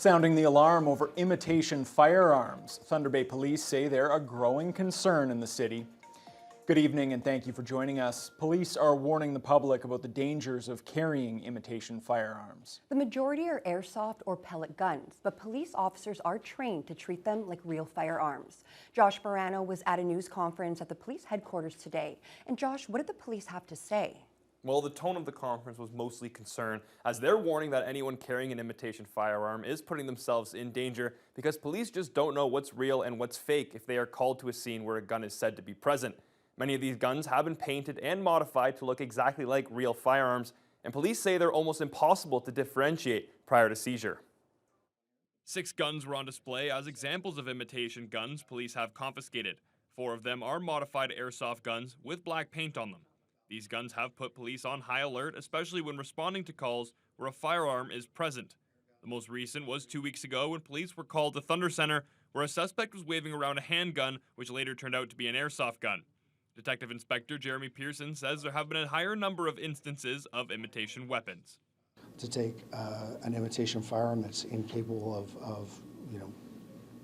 Sounding the alarm over imitation firearms. Thunder Bay Police say they're a growing concern in the city. Good evening and thank you for joining us. Police are warning the public about the dangers of carrying imitation firearms. The majority are airsoft or pellet guns, but police officers are trained to treat them like real firearms. Josh Morano was at a news conference at the police headquarters today. And Josh, what did the police have to say? Well, the tone of the conference was mostly concern, as they're warning that anyone carrying an imitation firearm is putting themselves in danger because police just don't know what's real and what's fake if they are called to a scene where a gun is said to be present. Many of these guns have been painted and modified to look exactly like real firearms, and police say they're almost impossible to differentiate prior to seizure. 6 guns were on display as examples of imitation guns police have confiscated. 4 of them are modified airsoft guns with black paint on them. These guns have put police on high alert, especially when responding to calls where a firearm is present. The most recent was 2 weeks ago when police were called to Thunder Center, where a suspect was waving around a handgun, which later turned out to be an airsoft gun. Detective Inspector Jeremy Pearson says there have been a higher number of instances of imitation weapons. To take an imitation firearm that's incapable of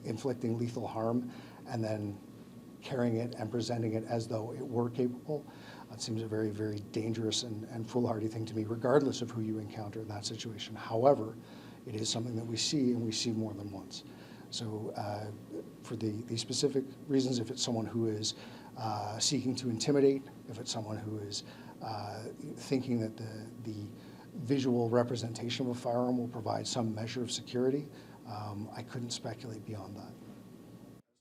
inflicting lethal harm and then carrying it and presenting it as though it were capable, it seems a very, very dangerous and foolhardy thing to me, regardless of who you encounter in that situation. However, it is something that we see, and we see more than once. So for the specific reasons, if it's someone who is seeking to intimidate, if it's someone who is thinking that the visual representation of a firearm will provide some measure of security, I couldn't speculate beyond that.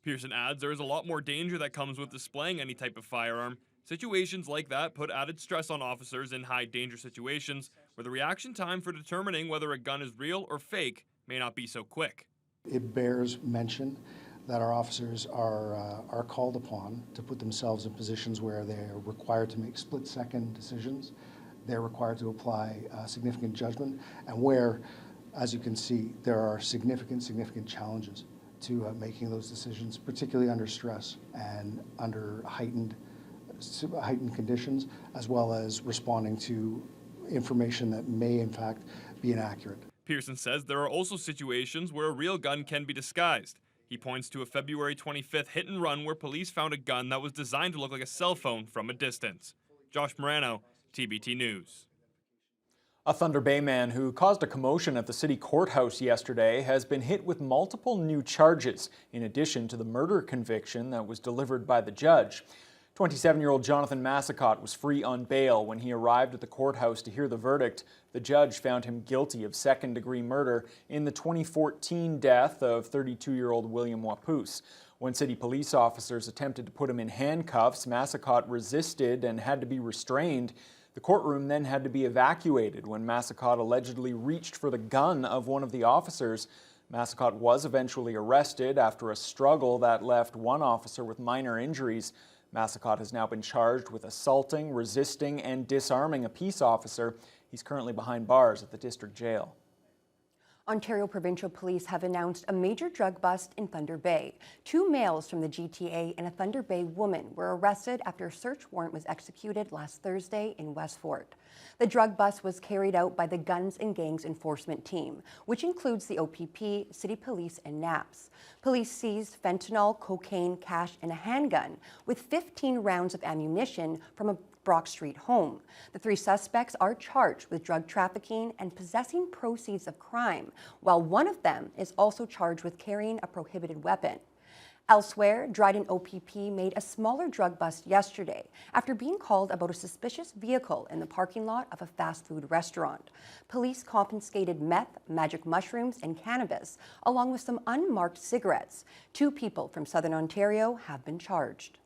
Pearson adds there is a lot more danger that comes with displaying any type of firearm. Situations like that put added stress on officers in high danger situations where the reaction time for determining whether a gun is real or fake may not be so quick. It bears mention that our officers are called upon to put themselves in positions where they're required to make split-second decisions. They're required to apply significant judgment, and where, as you can see, there are significant challenges to making those decisions, particularly under stress and under heightened conditions, as well as responding to information that may in fact be inaccurate. Pearson says there are also situations where a real gun can be disguised. He points to a February 25th hit and run where police found a gun that was designed to look like a cell phone from a distance. Josh Morano, TBT News. A Thunder Bay man who caused a commotion at the city courthouse yesterday has been hit with multiple new charges, in addition to the murder conviction that was delivered by the judge. 27-year-old Jonathan Masot was free on bail when he arrived at the courthouse to hear the verdict. The judge found him guilty of second-degree murder in the 2014 death of 32-year-old William Wapoose. When city police officers attempted to put him in handcuffs, Masot resisted and had to be restrained. The courtroom then had to be evacuated when Masot allegedly reached for the gun of one of the officers. Masot was eventually arrested after a struggle that left one officer with minor injuries. Masot has now been charged with assaulting, resisting, and disarming a peace officer. He's currently behind bars at the district jail. Ontario Provincial Police have announced a major drug bust in Thunder Bay. 2 males from the GTA and a Thunder Bay woman were arrested after a search warrant was executed last Thursday in Westfort. The drug bust was carried out by the Guns and Gangs Enforcement Team, which includes the OPP, City Police, and NAPS. Police seized fentanyl, cocaine, cash, and a handgun with 15 rounds of ammunition from a Brock Street home. The 3 suspects are charged with drug trafficking and possessing proceeds of crime, while one of them is also charged with carrying a prohibited weapon. Elsewhere, Dryden OPP made a smaller drug bust yesterday after being called about a suspicious vehicle in the parking lot of a fast food restaurant. Police confiscated meth, magic mushrooms, and cannabis, along with some unmarked cigarettes. 2 people from Southern Ontario have been charged.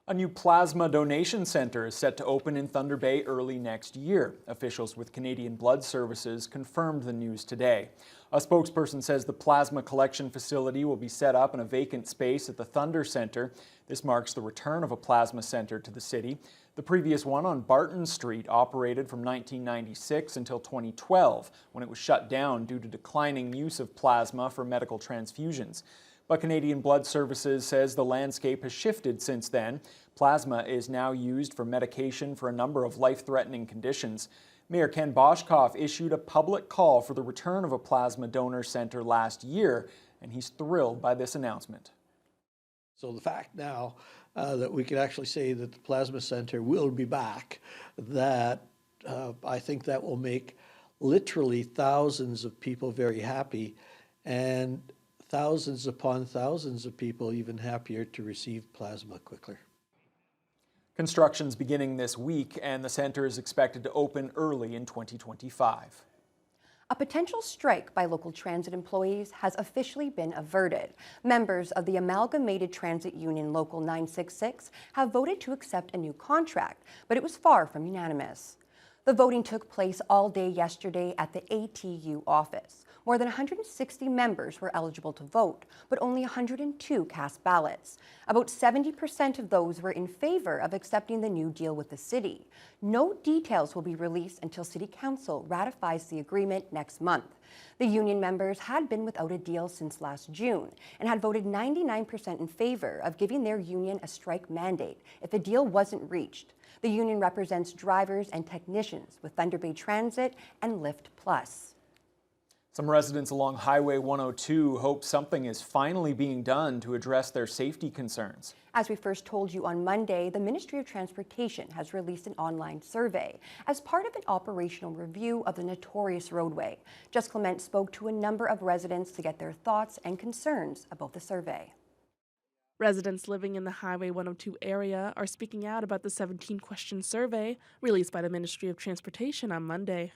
A new plasma donation centre is set to open in Thunder Bay early next year. Officials with Canadian Blood Services confirmed the news today. A spokesperson says the plasma collection facility will be set up in a vacant space at the Thunder Centre. This marks the return of a plasma centre to the city. The previous one on Barton Street operated from 1996 until 2012, when it was shut down due to declining use of plasma for medical transfusions. But Canadian Blood Services says the landscape has shifted since then. Plasma is now used for medication for a number of life-threatening conditions. Mayor Ken Boshkoff issued a public call for the return of a plasma donor center last year, and he's thrilled by this announcement. So the fact now that we can actually say that the plasma center will be back, that I think that will make literally thousands of people very happy, and thousands upon thousands of people even happier to receive plasma quicker. Construction's beginning this week, and the center is expected to open early in 2025. A potential strike by local transit employees has officially been averted. Members of the Amalgamated Transit Union Local 966 have voted to accept a new contract, but it was far from unanimous. The voting took place all day yesterday at the ATU office. More than 160 members were eligible to vote, but only 102 cast ballots. About 70% of those were in favor of accepting the new deal with the city. No details will be released until City Council ratifies the agreement next month. The union members had been without a deal since last June and had voted 99% in favor of giving their union a strike mandate if a deal wasn't reached. The union represents drivers and technicians with Thunder Bay Transit and Lyft Plus. Some residents along Highway 102 hope something is finally being done to address their safety concerns. As we first told you on Monday, the Ministry of Transportation has released an online survey as part of an operational review of the notorious roadway. Jess Clement spoke to a number of residents to get their thoughts and concerns about the survey. Residents living in the Highway 102 area are speaking out about the 17-question survey released by the Ministry of Transportation on Monday.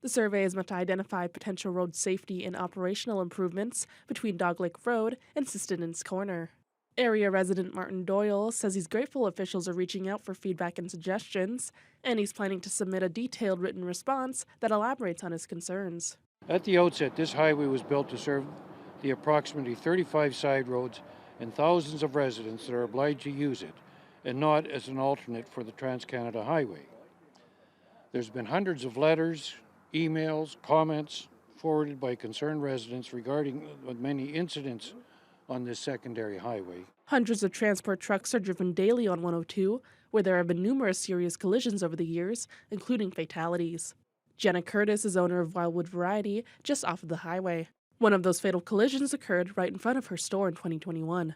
The survey is meant to identify potential road safety and operational improvements between Dog Lake Road and Sistinens Corner. Area resident Martin Doyle says he's grateful officials are reaching out for feedback and suggestions, and he's planning to submit a detailed written response that elaborates on his concerns. At the outset, this highway was built to serve the approximately 35 side roads and thousands of residents that are obliged to use it, and not as an alternate for the Trans-Canada Highway. There's been hundreds of letters, emails, comments forwarded by concerned residents regarding many incidents on this secondary highway. Hundreds of transport trucks are driven daily on 102, where there have been numerous serious collisions over the years, including fatalities. Jenna Curtis is owner of Wildwood Variety, just off of the highway. One of those fatal collisions occurred right in front of her store in 2021.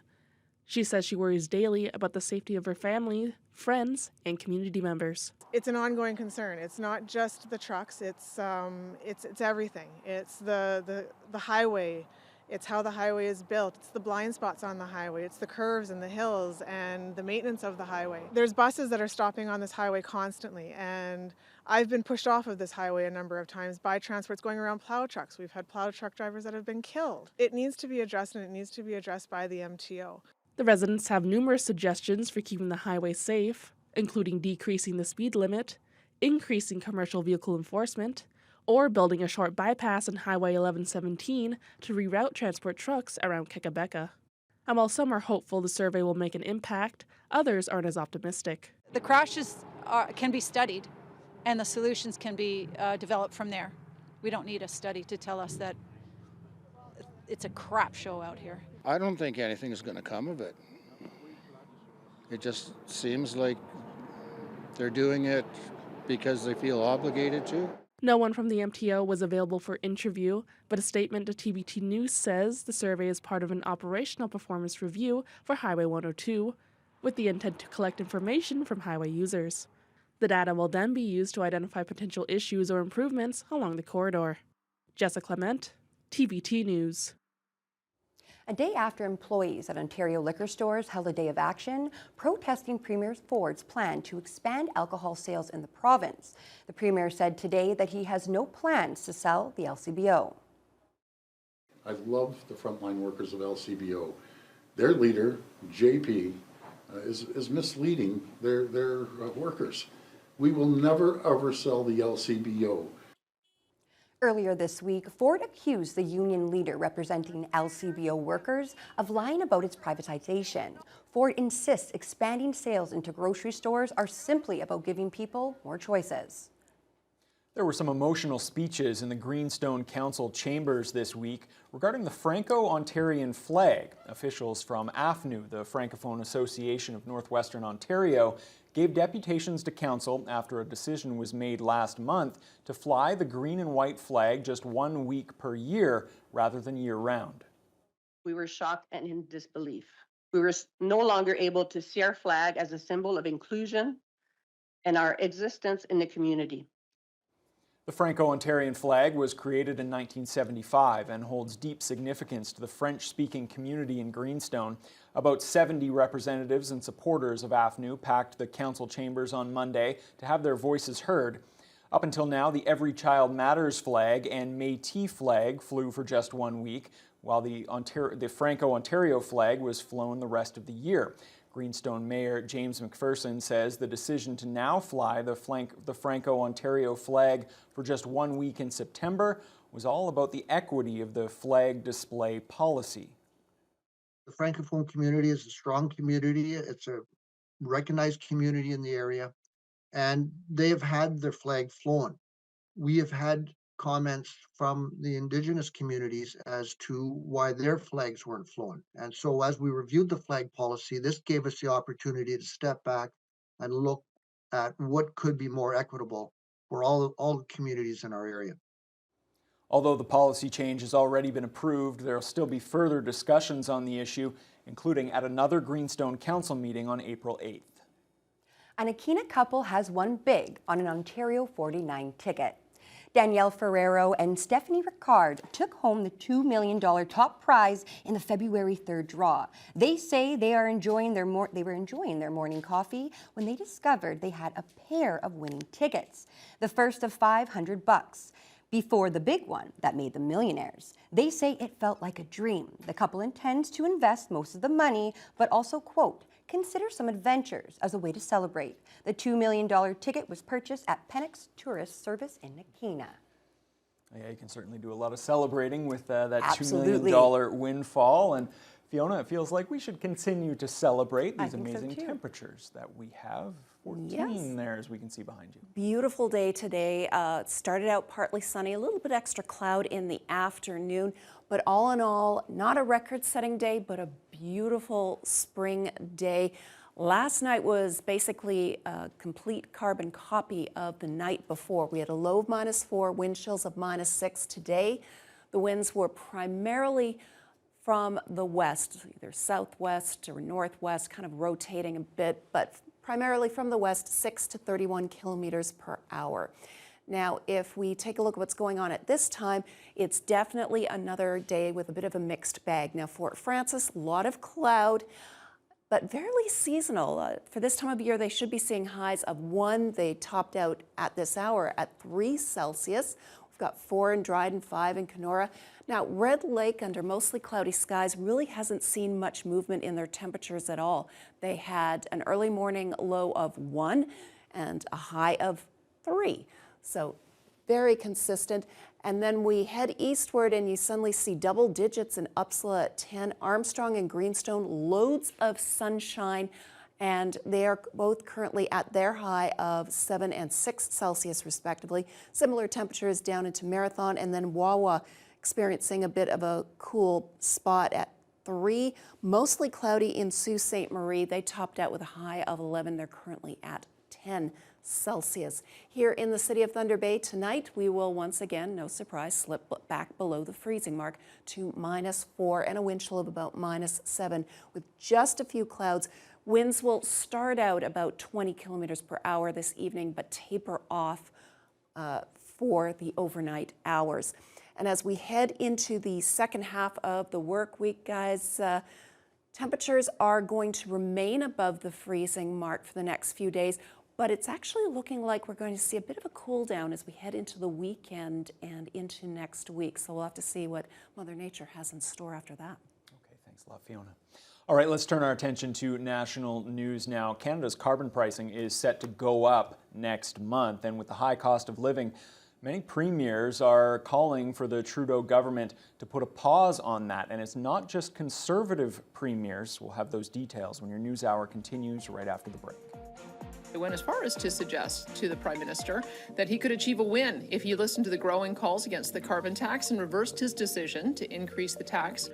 She says she worries daily about the safety of her family, friends, and community members. It's an ongoing concern. It's not just the trucks. It's everything. It's the highway. It's how the highway is built. It's the blind spots on the highway. It's the curves and the hills and the maintenance of the highway. There's buses that are stopping on this highway constantly, and I've been pushed off of this highway a number of times by transports going around plow trucks. We've had plow truck drivers that have been killed. It needs to be addressed, and it needs to be addressed by the MTO. The residents have numerous suggestions for keeping the highway safe, including decreasing the speed limit, increasing commercial vehicle enforcement, or building a short bypass on Highway 1117 to reroute transport trucks around Kekabeka. And while some are hopeful the survey will make an impact, others aren't as optimistic. The crashes can be studied, and the solutions can be developed from there. We don't need a study to tell us that it's a crap show out here. I don't think anything is going to come of it. It just seems like they're doing it because they feel obligated to. No one from the MTO was available for interview, but a statement to TBT News says the survey is part of an operational performance review for Highway 102, with the intent to collect information from highway users. The data will then be used to identify potential issues or improvements along the corridor. Jessica Clement, TBT News. A day after employees at Ontario liquor stores held a day of action, protesting Premier Ford's plan to expand alcohol sales in the province. The Premier said today that he has no plans to sell the LCBO. I love the frontline workers of LCBO. Their leader, JP, is misleading their workers. We will never ever sell the LCBO. Earlier this week, Ford accused the union leader representing LCBO workers of lying about its privatization. Ford insists expanding sales into grocery stores are simply about giving people more choices. There were some emotional speeches in the Greenstone Council chambers this week regarding the Franco Ontarian flag. Officials from AFNU, the Francophone Association of Northwestern Ontario, gave deputations to council after a decision was made last month to fly the green and white flag just 1 week per year rather than year-round. We were shocked and in disbelief. We were no longer able to see our flag as a symbol of inclusion and our existence in the community. The Franco-Ontarian flag was created in 1975 and holds deep significance to the French-speaking community in Greenstone. About 70 representatives and supporters of AFNU packed the council chambers on Monday to have their voices heard. Up until now, the Every Child Matters flag and Métis flag flew for just 1 week, while the Franco-Ontario flag was flown the rest of the year. Greenstone Mayor James McPherson says the decision to now fly the Franco-Ontario flag for just 1 week in September was all about the equity of the flag display policy. The Francophone community is a strong community. It's a recognized community in the area, and they have had their flag flown. We have had comments from the Indigenous communities as to why their flags weren't flown. And so as we reviewed the flag policy, this gave us the opportunity to step back and look at what could be more equitable for all the communities in our area. Although the policy change has already been approved, there will still be further discussions on the issue, including at another Greenstone Council meeting on April 8th. An Aina couple has won big on an Ontario 49 ticket. Danielle Ferrero and Stephanie Ricard took home the $2 million top prize in the February 3rd draw. They say they were enjoying their morning coffee when they discovered they had a pair of winning tickets, the first of $500. Before the big one that made them millionaires. They say it felt like a dream. The couple intends to invest most of the money, but also, quote, consider some adventures as a way to celebrate. The $2 million ticket was purchased at Penix Tourist Service in Aina. Yeah, you can certainly do a lot of celebrating with that Absolutely. $2 million windfall. And Fiona, it feels like we should continue to celebrate these amazing temperatures that we have. 14 there, as we can see behind you. Beautiful day today. It started out partly sunny, a little bit extra cloud in the afternoon, but all in all, not a record-setting day, but a beautiful spring day. Last night was basically a complete carbon copy of the night before. We had a low of -4, wind chills of -6 today. The winds were primarily from the west, either southwest or northwest, kind of rotating a bit, but primarily from the west, 6 to 31 kilometers per hour. Now, if we take a look at what's going on at this time, it's definitely another day with a bit of a mixed bag. Now, Fort Frances, a lot of cloud, but fairly seasonal. For this time of year, they should be seeing highs of 1. They topped out at this hour at 3 Celsius. We've got 4 in Dryden, 5 in Kenora. Now, Red Lake, under mostly cloudy skies, really hasn't seen much movement in their temperatures at all. They had an early morning low of 1 and a high of 3. So very consistent. And then we head eastward and you suddenly see double digits in Uppsala at 10, Armstrong and Greenstone, loads of sunshine, and they are both currently at their high of 7 and 6 Celsius respectively. Similar temperatures down into Marathon, and then Wawa experiencing a bit of a cool spot at 3. Mostly cloudy in Sault Ste. Marie. They topped out with a high of 11. They're currently at 10 Celsius. Here in the city of Thunder Bay tonight, we will once again, no surprise, slip back below the freezing mark to -4 and a wind chill of about -7 with just a few clouds. Winds will start out about 20 kilometers per hour this evening, but taper off for the overnight hours. And as we head into the second half of the work week, guys, temperatures are going to remain above the freezing mark for the next few days, but it's actually looking like we're going to see a bit of a cool down as we head into the weekend and into next week. So we'll have to see what Mother Nature has in store after that. Okay, thanks a lot, Fiona. All right, let's turn our attention to national news now. Canada's carbon pricing is set to go up next month, and with the high cost of living, many premiers are calling for the Trudeau government to put a pause on that. And it's not just Conservative premiers. We'll have those details when your news hour continues right after the break. It went as far as to suggest to the Prime Minister that he could achieve a win if he listened to the growing calls against the carbon tax and reversed his decision to increase the tax